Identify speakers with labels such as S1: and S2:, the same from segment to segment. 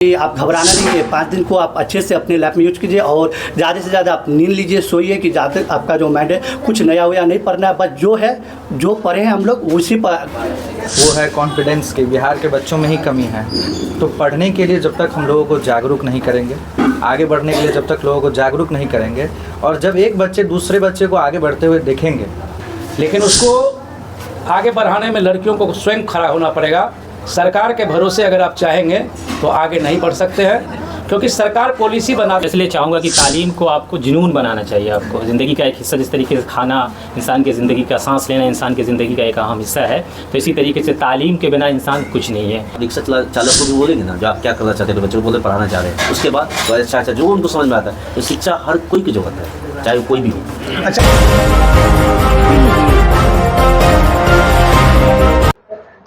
S1: आप घबराना नहीं है। 5 दिन को आप अच्छे से अपने लाइफ में यूज कीजिए और ज़्यादा से ज़्यादा आप नींद लीजिए, सोइए कि ज़्यादा आपका जो माइंड है कुछ नया हुआ नहीं पढ़ना है, बस जो है जो पढ़े हैं हम लोग उसी पर।
S2: वो है कॉन्फिडेंस की। बिहार के बच्चों में ही कमी है। तो पढ़ने के लिए जब तक हम लोगों को जागरूक नहीं करेंगे, आगे बढ़ने के लिए जब तक लोगों को जागरूक नहीं करेंगे, और जब एक बच्चे दूसरे बच्चे को आगे बढ़ते हुए देखेंगे,
S3: लेकिन उसको आगे बढ़ाने में लड़कियों को स्वयं खड़ा होना पड़ेगा। सरकार के भरोसे अगर आप चाहेंगे तो आगे नहीं बढ़ सकते हैं, क्योंकि सरकार पॉलिसी बना।
S4: इसलिए चाहूँगा कि तालीम को आपको जुनून बनाना चाहिए। आपको ज़िंदगी का एक हिस्सा, जिस तरीके से खाना इंसान की ज़िंदगी का, सांस लेना इंसान की ज़िंदगी का एक अहम हिस्सा है, तो इसी तरीके से तालीम के बिना इंसान कुछ नहीं है।
S5: रिक्शा चालक को भी बोलेंगे ना, जो आप क्या करना चाहते हैं, तो बच्चों को बोले पढ़ाना चाह रहे हैं, उसके बाद तो अच्छा जो उनको समझ में आता है। तो शिक्षा हर कोई की जरूरत है, चाहे वो कोई भी हो।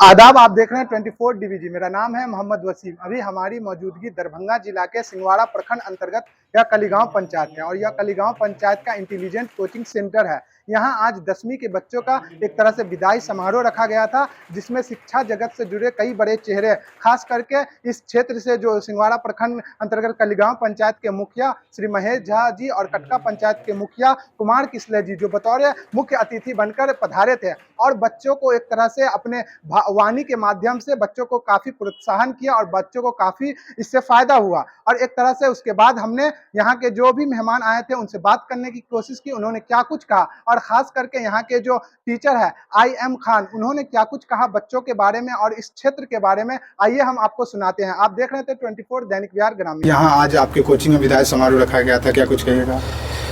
S6: आदाब, आप देख रहे हैं 24 DVG। मेरा नाम है मोहम्मद वसीम। अभी हमारी मौजूदगी दरभंगा जिला के सिंगवाड़ा प्रखंड अंतर्गत यह कलीगांव पंचायत है और यह कलीगांव पंचायत का इंटेलिजेंट कोचिंग सेंटर है। यहाँ आज 10वीं के बच्चों का एक तरह से विदाई समारोह रखा गया था, जिसमें शिक्षा जगत से जुड़े कई बड़े चेहरे, खास करके इस क्षेत्र से जो सिंगवाड़ा प्रखंड अंतर्गत कलीगांव पंचायत के मुखिया श्री महेश झा जी और कटका पंचायत के मुखिया कुमार किसले जी, जो बतौर मुख्य अतिथि बनकर पधारे थे और बच्चों को एक तरह से अपने वाणी के माध्यम से बच्चों को काफ़ी प्रोत्साहन किया और बच्चों को काफ़ी इससे फ़ायदा हुआ। और एक तरह से उसके बाद हमने यहाँ के जो भी मेहमान आए थे उनसे बात करने की कोशिश की, उन्होंने क्या कुछ कहा, और ख़ास करके यहाँ के जो टीचर है IM खान, उन्होंने क्या कुछ कहा बच्चों के बारे में और इस क्षेत्र के बारे में। आइए हम आपको सुनाते हैं। आप देख रहे थे 24 दैनिक बिहार ग्रामीण।
S7: यहाँ आज आपके कोचिंग में विदाई समारोह रखा गया था, क्या कुछ कहिएगा?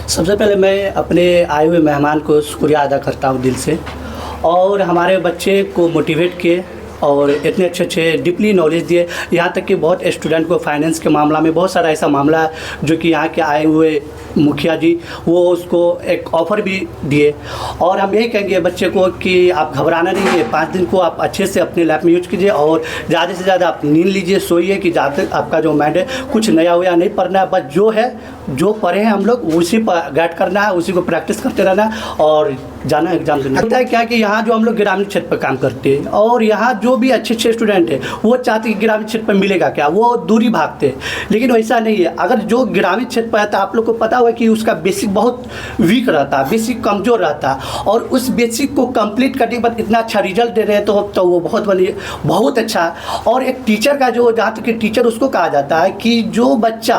S1: सबसे पहले मैं अपने आए हुए मेहमान को शुक्रिया अदा करता हूँ दिल से, और हमारे बच्चे को मोटिवेट किए और इतने अच्छे डीपली नॉलेज दिए। यहाँ तक कि बहुत स्टूडेंट को फाइनेंस के मामला में बहुत सारा ऐसा मामला है जो कि यहाँ के आए हुए मुखिया जी वो उसको एक ऑफ़र भी दिए। और हम यही कहेंगे बच्चे को कि आप घबराना नहीं है। 5 दिन को आप अच्छे से अपने लाइफ में यूज कीजिए और ज़्यादा से ज़्यादा आप नींद लीजिए, सोइए कि ज़्यादा आपका जो माइंड है कुछ नया हुआ नहीं पढ़ना है, बस जो है जो पढ़े हैं हम लोग उसी पर गाइड करना है, उसी को प्रैक्टिस करते रहना और जाना एग्जाम देना। होता है क्या कि यहाँ जो हम लोग ग्रामीण क्षेत्र पर काम करते हैं और यहाँ जो भी अच्छे स्टूडेंट हैं वो चाहते कि ग्रामीण क्षेत्र पर मिलेगा क्या, वो दूरी भागते हैं, लेकिन वैसा नहीं है। अगर जो ग्रामीण क्षेत्र पर आता है, आप लोग को पता हुआ कि उसका बेसिक बहुत वीक रहता है, बेसिक कमज़ोर रहता है, और उस बेसिक को कंप्लीट करने के बाद इतना अच्छा रिजल्ट दे रहे हैं तो वो बहुत अच्छा है। और एक टीचर का जो, जहाँ तक कि टीचर उसको कहा जाता है कि जो बच्चा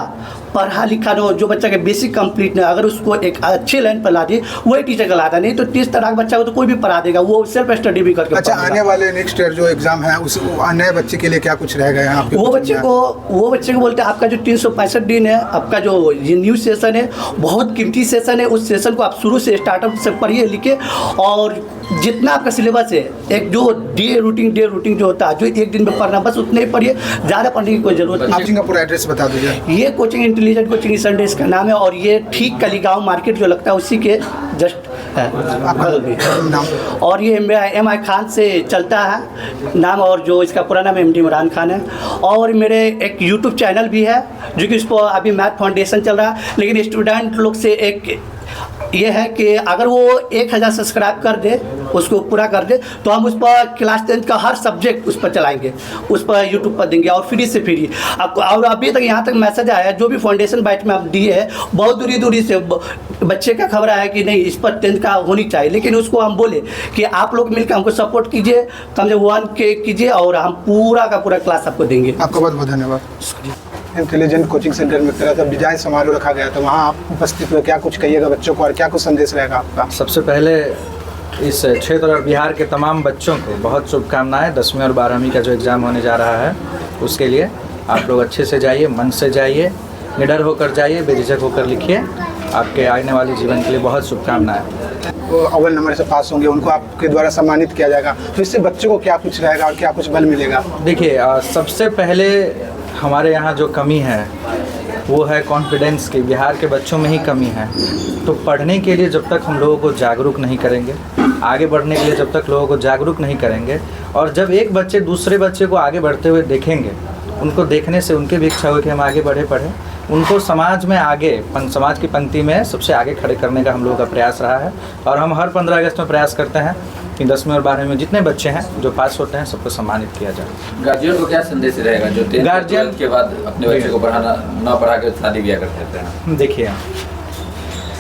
S1: पढ़ा लिखा न हो, जो बच्चा के बेसिक कंप्लीट नहीं, अगर उसको एक अच्छे लाइन पर ला दिए वही टीचर कहलाता। नहीं तो 30 तरह का बच्चा को तो कोई भी पढ़ा देगा, वो सेल्फ स्टडी भी करके।
S7: अच्छा, आने वाले नेक्स्ट ईयर जो एग्जाम है उस नए बच्चे के लिए क्या कुछ रहेगा यहाँ आपके?
S1: वो बच्चे को बोलते हैं आपका जो 365 दिन है, आपका जो ये न्यू सेशन है बहुत कीमती सेशन है। उस सेशन को आप शुरू से स्टार्टअप से पढ़िए लिखिए, और जितना आपका सिलेबस है, एक जो डे रूटीन जो होता है, जो एक दिन में पढ़ना बस उतने ही पढ़िए, ज़्यादा पढ़ने की कोई ज़रूरत नहीं।
S7: कोचिंग का पूरा एड्रेस बता दीजिए।
S1: ये कोचिंग इंटेलिजेंट कोचिंग संडे इसका नाम है, और ये ठीक कलीगांव मार्केट जो लगता है उसी के जस्ट है। और ये MI खान से चलता है नाम, और जो इसका पूरा नाम MD इमरान खान है। और मेरे एक YouTube चैनल भी है जो कि इस पर अभी मैथ फाउंडेशन चल रहा है, लेकिन स्टूडेंट लोग से एक ये है कि अगर वो 1000 सब्सक्राइब कर दे, उसको पूरा कर दे, तो हम उस पर क्लास 10 का हर सब्जेक्ट उस पर चलाएंगे, उस पर यूट्यूब पर देंगे, और फ्री से फ्री आपको। और अभी तक यहाँ तक मैसेज आया है, जो भी फाउंडेशन बैच में आप दिए है, बहुत दूरी से बच्चे का खबर आया कि नहीं इस पर 10 का होनी चाहिए, लेकिन उसको हम बोले कि आप लोग मिलकर हमको सपोर्ट कीजिए, कम से 1 के कीजिए, और हम पूरा का पूरा क्लास आपको देंगे।
S7: आपका बहुत बहुत धन्यवाद। इंटेलिजेंट कोचिंग सेंटर में तरह से विदाई समारोह रखा गया था, वहाँ आप उपस्थित हुए, क्या कुछ कहिएगा बच्चों को और क्या कुछ संदेश रहेगा आपका?
S2: सबसे पहले इस क्षेत्र और बिहार के तमाम बच्चों को बहुत शुभकामनाएं। 10वीं और 12वीं का जो एग्ज़ाम होने जा रहा है उसके लिए आप लोग अच्छे से जाइए, मन से जाइए, निडर होकर जाइए, बेझिझक होकर लिखिए। आपके आने वाले जीवन के लिए बहुत शुभकामनाएं।
S7: वो अव्वल नंबर से पास होंगे, उनको आपके द्वारा सम्मानित किया जाएगा, तो इससे बच्चों को क्या कुछ रहेगा और क्या कुछ बल मिलेगा?
S2: देखिए, सबसे पहले हमारे यहाँ जो कमी है वो है कॉन्फिडेंस की। बिहार के बच्चों में ही कमी है। तो पढ़ने के लिए जब तक हम लोगों को जागरूक नहीं करेंगे, आगे बढ़ने के लिए जब तक लोगों को जागरूक नहीं करेंगे, और जब एक बच्चे दूसरे बच्चे को आगे बढ़ते हुए देखेंगे, उनको देखने से उनकी भी इच्छा हो कि हम आगे बढ़े, पढ़ें, उनको समाज में आगे समाज की पंक्ति में सबसे आगे खड़े करने का हम लोगों का प्रयास रहा है। और हम हर 15 अगस्त में प्रयास करते हैं कि 10वीं और 12वीं में जितने बच्चे हैं जो पास होते हैं सबको सम्मानित किया जाए।
S8: गार्जियन को क्या संदेश रहेगा जो
S2: गार्जियन
S8: के बाद अपने बच्चे को पढ़ा के शादी ब्याह कर देते हैं?
S2: देखिए,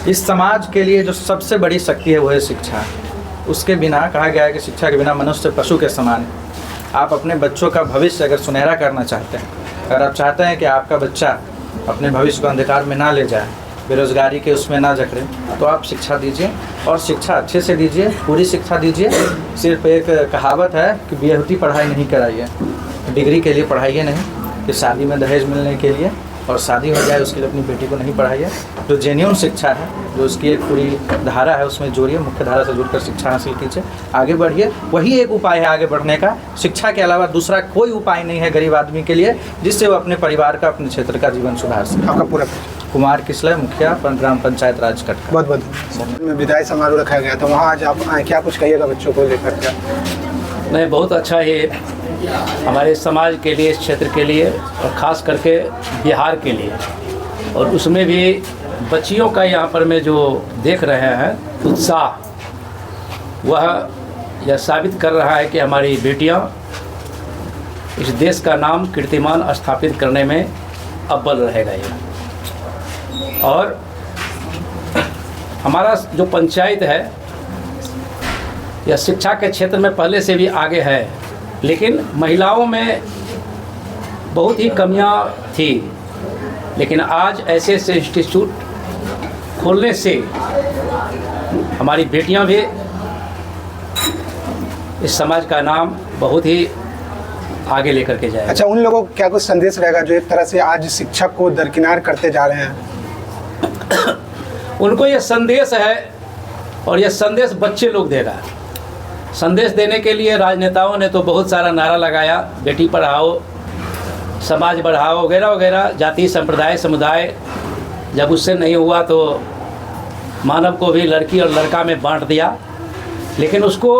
S2: इस समाज के लिए जो सबसे बड़ी शक्ति है वो है शिक्षा। उसके बिना कहा गया है कि शिक्षा के बिना मनुष्य पशु के समान। आप अपने बच्चों का भविष्य अगर सुनहरा करना चाहते हैं, अगर आप चाहते हैं कि आपका बच्चा अपने भविष्य को अंधकार में ना ले जाए, बेरोजगारी के उसमें ना जकड़े, तो आप शिक्षा दीजिए और शिक्षा अच्छे से दीजिए, पूरी शिक्षा दीजिए। सिर्फ एक कहावत है कि बेहुती पढ़ाई नहीं कराइए, डिग्री के लिए पढ़ाइए नहीं कि शादी में दहेज मिलने के लिए और शादी हो जाए उसके लिए अपनी बेटी को नहीं पढ़ाइए। जो जेन्युइन शिक्षा है, जो उसकी एक पूरी धारा है उसमें जोड़िए, मुख्य धारा से जुड़कर शिक्षा हासिल कीजिए, आगे बढ़िए। वही एक उपाय है आगे बढ़ने का। शिक्षा के अलावा दूसरा कोई उपाय नहीं है गरीब आदमी के लिए जिससे वो अपने परिवार का, अपने क्षेत्र का जीवन सुधार सके।
S6: आपका पूरा
S2: कुमार किसलय, मुखिया ग्राम पंचायत राज कटका।
S6: बहुत बहुत में विदाई समारोह रखा गया था, वहाँ आज आप आए, क्या कुछ कहिएगा बच्चों को लेकर के?
S3: नहीं, बहुत अच्छा है हमारे समाज के लिए, इस क्षेत्र के लिए और ख़ास करके बिहार के लिए। और उसमें भी बच्चियों का यहाँ पर में जो देख रहे हैं उत्साह, वह यह साबित कर रहा है कि हमारी बेटियाँ इस देश का नाम कीर्तिमान स्थापित करने में अव्वल रहेगा ये। और हमारा जो पंचायत है यह शिक्षा के क्षेत्र में पहले से भी आगे है, लेकिन महिलाओं में बहुत ही कमियां थी। लेकिन आज ऐसे ऐसे इंस्टीट्यूट खोलने से हमारी बेटियां भी इस समाज का नाम बहुत ही आगे लेकर के जाए।
S6: अच्छा, उन लोगों को क्या कुछ संदेश रहेगा जो एक तरह से आज शिक्षा को दरकिनार करते जा रहे हैं?
S3: उनको यह संदेश है और यह संदेश बच्चे लोग दे रहा है। संदेश देने के लिए राजनेताओं ने तो बहुत सारा नारा लगाया, बेटी पढ़ाओ, समाज बढ़ाओ वगैरह वगैरह, जाति संप्रदाय समुदाय। जब उससे नहीं हुआ तो मानव को भी लड़की और लड़का में बांट दिया। लेकिन उसको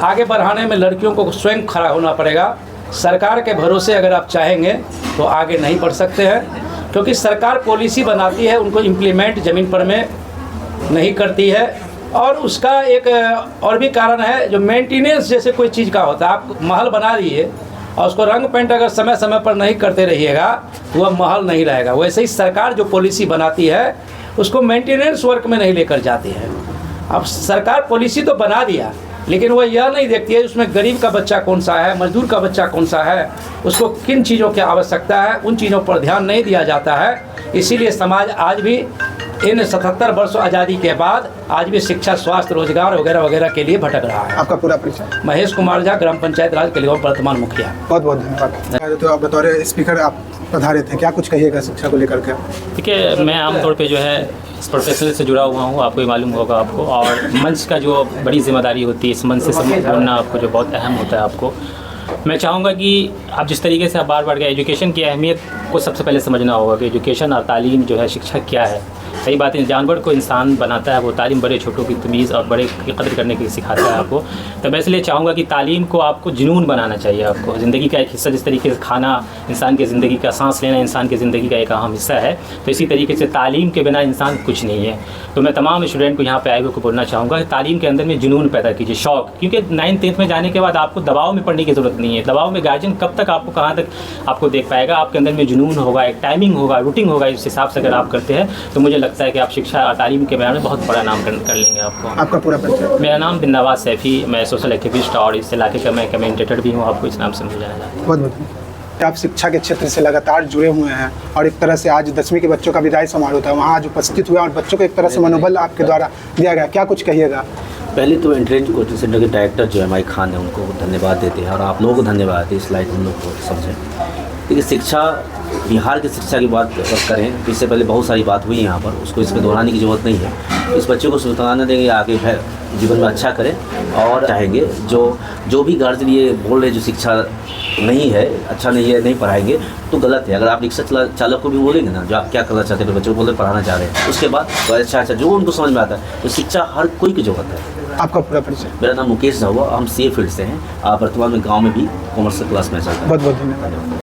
S3: आगे बढ़ाने में लड़कियों को स्वयं खड़ा होना पड़ेगा। सरकार के भरोसे अगर आप चाहेंगे तो आगे नहीं बढ़ सकते हैं, क्योंकि सरकार पॉलिसी बनाती है, उनको इम्प्लीमेंट ज़मीन पर में नहीं करती है। और उसका एक और भी कारण है, जो मेंटेनेंस जैसे कोई चीज़ का होता है। आप महल बना रहिए और उसको रंग पेंट अगर समय समय पर नहीं करते रहिएगा तो वह महल नहीं रहेगा। वैसे ही सरकार जो पॉलिसी बनाती है उसको मेंटेनेंस वर्क में नहीं लेकर जाती है। अब सरकार पॉलिसी तो बना दिया, लेकिन वह यह नहीं देखती है उसमें गरीब का बच्चा कौन सा है, मजदूर का बच्चा कौन सा है, उसको किन चीज़ों की आवश्यकता है, उन चीज़ों पर ध्यान नहीं दिया जाता है। इसीलिए समाज आज भी इन 77 वर्षों आज़ादी के बाद आज भी शिक्षा, स्वास्थ्य, रोजगार वगैरह वगैरह के लिए भटक रहा है।
S6: आपका पूरा परिचय?
S3: महेश कुमार झा, ग्राम पंचायत राज कलिगांव, वर्तमान मुखिया।
S6: बहुत बहुत धन्यवाद। तो आप बतौर स्पीकर आप पधारे थे, क्या कुछ कहिएगा शिक्षा को लेकर के?
S4: देखिए, मैं आमतौर पे जो है इस प्रोफेशनल से जुड़ा हुआ हूँ, आपको ये मालूम होगा आपको। और मंच का जो बड़ी जिम्मेदारी होती है, इस मंच से सब बोलना आपको जो बहुत अहम होता है आपको। मैं चाहूँगा कि आप जिस तरीके से आप बार बार एजुकेशन की अहमियत को सबसे पहले समझना होगा कि एजुकेशन और तालीम जो है, शिक्षा क्या है। सही बात है, जानवर को इंसान बनाता है, वो तालीम बड़े छोटों की तमीज़ और बड़े की कदर करने की सिखाता है आपको। तो मैं इसलिए चाहूँगा कि तालीम को आपको जुनून बनाना चाहिए। आपको ज़िंदगी का एक हिस्सा, जिस तरीके से खाना इंसान की ज़िंदगी का, सांस लेना इंसान की ज़िंदगी का एक अहम हिस्सा है, तो इसी तरीके से तालीम के बिना इंसान कुछ नहीं है। तो मैं तमाम स्टूडेंट को यहाँ पे आए हुए को बोलना चाहूँगा कि तालीम के अंदर में जुनून पैदा कीजिए, शौक़। क्योंकि 9th 10th में जाने के बाद आपको दबाव में पढ़ने की ज़रूरत नहीं है। दबाव में गार्जियन कब तक आपको, कहाँ तक आपको देख पाएगा। आपके अंदर में जुनून होगा, एक टाइमिंग होगा, रूटीन होगा। इस हिसाब से अगर आप करते हैं तो मुझे लगता है कि आप शिक्षा और तालीम के मैदान में बहुत बड़ा नाम कर लेंगे आपको।
S6: आपका पूरा परिचय?
S4: मेरा नाम बिन नवाज सैफ़ी, मैं सोशल एक्टिविस्ट और इस इलाके का मैं कमेंटेटर भी हूँ। आपको इस नाम से मुझे जाना जाता है।
S6: बहुत बहुत। आप शिक्षा के क्षेत्र से लगातार जुड़े हुए हैं और एक तरह से आज 10वीं के बच्चों का विदाई समारोह था, वहाँ आज उपस्थित हुए और बच्चों को एक तरह से मनोबल आपके द्वारा दिया गया, क्या कुछ कहिएगा?
S5: पहले तो इंटरेंस कोचिंग सेंटर के डायरेक्टर जो है माई खान है, उनको धन्यवाद देते हैं और आप लोगों को धन्यवाद देते हैं इस लाइट हम लोग को समझें। देखिए, शिक्षा, बिहार की शिक्षा की बात करें तो इससे पहले बहुत सारी बात हुई यहाँ पर, उसको इसमें दोहराने की ज़रूरत नहीं है। इस बच्चे को सुधारना देंगे, आगे जीवन में अच्छा करें। और चाहेंगे जो भी गार्जियन ये बोल रहे जो शिक्षा नहीं है, अच्छा नहीं है, नहीं पढ़ाएंगे तो गलत है। अगर आप रिक्शा चालक को भी बोलेंगे ना जो आप क्या करना चाहते हैं, तो बच्चों को बोले पढ़ाना चाह रहे हैं, उसके बाद तो अच्छा जो उनको समझ में आता है। तो शिक्षा हर कोई की ज़रूरत है।
S6: आपका पूरा परिचय?
S5: मेरा नाम मुकेश झा हुआ, हम CA फील्ड से हैं। वर्तमान में गाँव में भी कॉमर्स क्लास में चलता है।
S6: बहुत बहुत धन्यवाद।